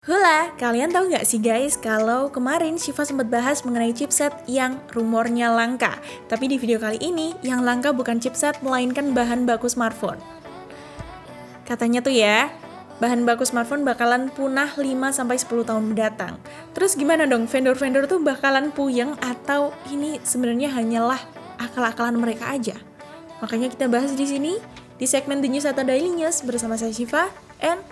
Hula, kalian tahu nggak sih guys kalau kemarin Shiva sempat bahas mengenai chipset yang rumornya langka. Tapi di video kali ini yang langka bukan chipset melainkan bahan baku smartphone. Katanya tuh ya, bahan baku smartphone bakalan punah 5-10 tahun mendatang. Terus gimana dong, vendor-vendor tuh bakalan puyeng atau ini sebenarnya hanyalah akal-akalan mereka aja? Makanya kita bahas di sini di segmen The News atau Daily News bersama saya Shiva, and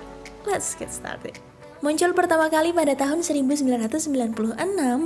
let's get started. Muncul pertama kali pada tahun 1996,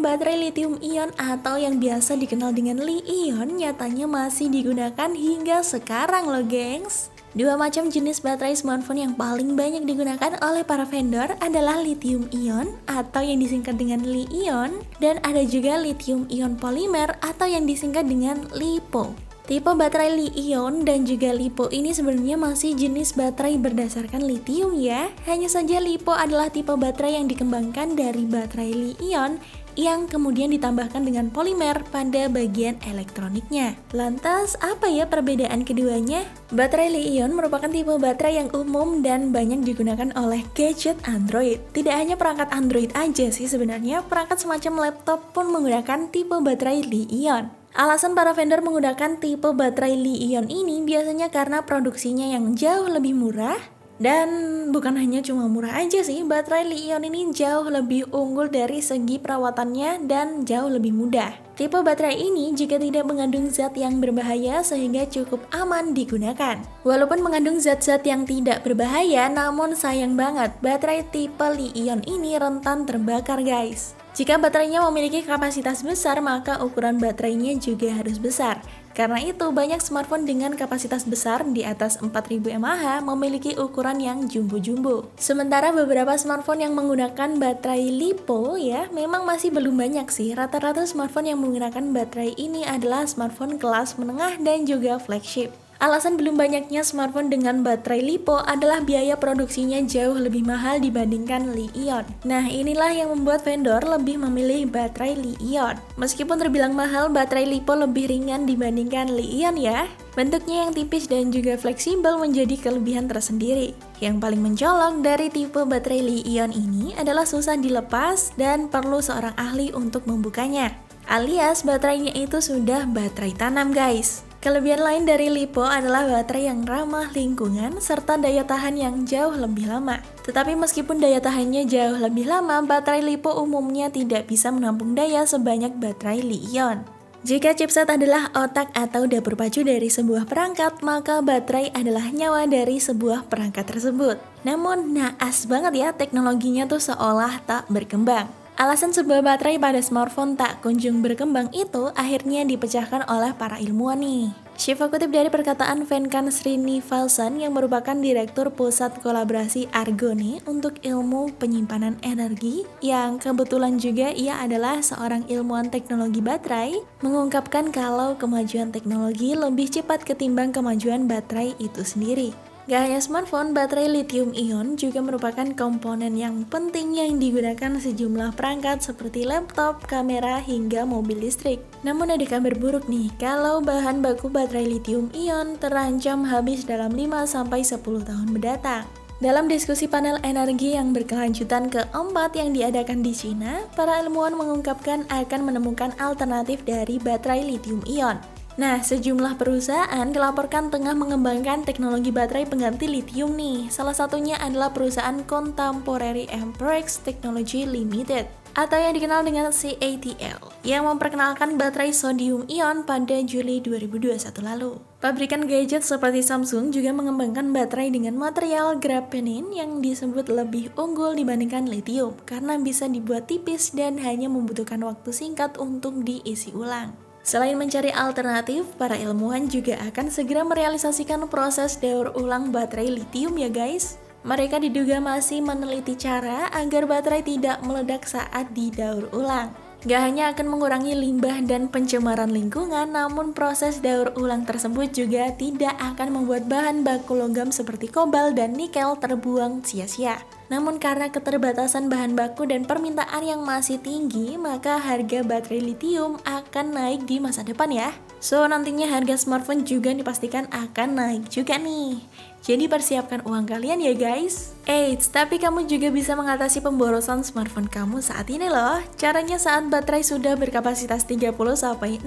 baterai lithium-ion atau yang biasa dikenal dengan Li-ion nyatanya masih digunakan hingga sekarang loh gengs. Dua macam jenis baterai smartphone yang paling banyak digunakan oleh para vendor adalah lithium-ion atau yang disingkat dengan Li-ion, dan ada juga lithium-ion polimer atau yang disingkat dengan LiPo. Tipe baterai Li-ion dan juga LiPo ini sebenarnya masih jenis baterai berdasarkan lithium ya. Hanya saja LiPo adalah tipe baterai yang dikembangkan dari baterai Li-ion yang kemudian ditambahkan dengan polimer pada bagian elektroniknya. Lantas, apa ya perbedaan keduanya? Baterai Li-ion merupakan tipe baterai yang umum dan banyak digunakan oleh gadget Android. Tidak hanya perangkat Android aja sih sebenarnya, perangkat semacam laptop pun menggunakan tipe baterai Li-ion. Alasan para vendor menggunakan tipe baterai Li-ion ini biasanya karena produksinya yang jauh lebih murah. Dan bukan hanya cuma murah aja sih, baterai Li-ion ini jauh lebih unggul dari segi perawatannya dan jauh lebih mudah. Tipe baterai ini juga tidak mengandung zat yang berbahaya sehingga cukup aman digunakan. Walaupun mengandung zat-zat yang tidak berbahaya, namun sayang banget baterai tipe Li-ion ini rentan terbakar guys. Jika baterainya memiliki kapasitas besar, maka ukuran baterainya juga harus besar. Karena itu, banyak smartphone dengan kapasitas besar di atas 4000 mAh memiliki ukuran yang jumbo-jumbo. Sementara beberapa smartphone yang menggunakan baterai LiPo ya, memang masih belum banyak sih. Rata-rata smartphone yang menggunakan baterai ini adalah smartphone kelas menengah dan juga flagship. Alasan belum banyaknya smartphone dengan baterai LiPo adalah biaya produksinya jauh lebih mahal dibandingkan Li-ion. Nah, inilah yang membuat vendor lebih memilih baterai Li-ion. Meskipun terbilang mahal, baterai LiPo lebih ringan dibandingkan Li-ion ya. Bentuknya yang tipis dan juga fleksibel menjadi kelebihan tersendiri. Yang paling mencolok dari tipe baterai Li-ion ini adalah susah dilepas dan perlu seorang ahli untuk membukanya. Alias baterainya itu sudah baterai tanam guys. Kelebihan lain dari LiPo adalah baterai yang ramah lingkungan serta daya tahan yang jauh lebih lama. Tetapi meskipun daya tahannya jauh lebih lama, baterai LiPo umumnya tidak bisa menampung daya sebanyak baterai Li-ion. Jika chipset adalah otak atau dapur pacu dari sebuah perangkat, maka baterai adalah nyawa dari sebuah perangkat tersebut. Namun naas banget ya, teknologinya tuh seolah tak berkembang. Alasan sebuah baterai pada smartphone tak kunjung berkembang itu akhirnya dipecahkan oleh para ilmuwan nih. Shiva kutip dari perkataan Venkan Srinivasan yang merupakan Direktur Pusat Kolaborasi Argone untuk Ilmu Penyimpanan Energi, yang kebetulan juga ia adalah seorang ilmuwan teknologi baterai, mengungkapkan kalau kemajuan teknologi lebih cepat ketimbang kemajuan baterai itu sendiri. Gak hanya smartphone, baterai lithium-ion juga merupakan komponen yang penting yang digunakan sejumlah perangkat seperti laptop, kamera, hingga mobil listrik. Namun ada kabar buruk nih, kalau bahan baku baterai lithium-ion terancam habis dalam 5-10 tahun mendatang. Dalam diskusi panel energi yang berkelanjutan keempat yang diadakan di Cina, para ilmuwan mengungkapkan akan menemukan alternatif dari baterai lithium-ion. Nah, sejumlah perusahaan dilaporkan tengah mengembangkan teknologi baterai pengganti lithium nih. Salah satunya adalah perusahaan Contemporary Amperex Technology Limited atau yang dikenal dengan CATL yang memperkenalkan baterai sodium-ion pada Juli 2021 lalu. Pabrikan gadget seperti Samsung juga mengembangkan baterai dengan material graphenin yang disebut lebih unggul dibandingkan lithium karena bisa dibuat tipis dan hanya membutuhkan waktu singkat untuk diisi ulang. Selain mencari alternatif, para ilmuwan juga akan segera merealisasikan proses daur ulang baterai lithium ya guys. Mereka diduga masih meneliti cara agar baterai tidak meledak saat didaur ulang. Gak hanya akan mengurangi limbah dan pencemaran lingkungan, namun proses daur ulang tersebut juga tidak akan membuat bahan baku logam seperti kobalt dan nikel terbuang sia-sia. Namun karena keterbatasan bahan baku dan permintaan yang masih tinggi, maka harga baterai lithium akan naik di masa depan ya. So, nantinya harga smartphone juga dipastikan akan naik juga nih. Jadi persiapkan uang kalian ya guys. Eits, tapi kamu juga bisa mengatasi pemborosan smartphone kamu saat ini loh. Caranya saat baterai sudah berkapasitas 30-60%,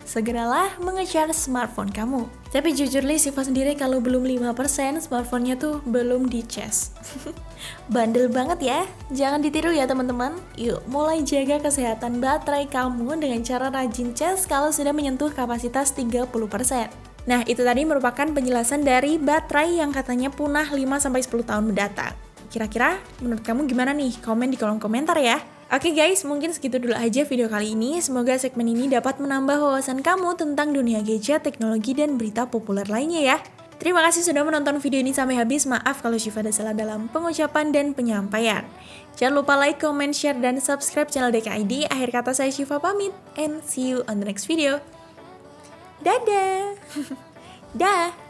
segeralah menge-charge smartphone kamu. Tapi jujur li, Siva sendiri kalau belum 5% smartphone-nya tuh belum di-cas. Bandel banget ya. Jangan ditiru ya teman-teman. Yuk, mulai jaga kesehatan baterai kamu dengan cara rajin cas kalau sudah menyentuh kapasitas 30%. Nah, itu tadi merupakan penjelasan dari baterai yang katanya punah 5-10 tahun mendatang. Kira-kira menurut kamu gimana nih? Komen di kolom komentar ya. Oke guys, mungkin segitu dulu aja video kali ini. Semoga segmen ini dapat menambah wawasan kamu tentang dunia gadget, teknologi, dan berita populer lainnya ya. Terima kasih sudah menonton video ini sampai habis. Maaf kalau Syifa ada salah dalam pengucapan dan penyampaian. Jangan lupa like, comment, share, dan subscribe channel DKID. Akhir kata saya Syifa pamit, and see you on the next video. Dadah! Dah!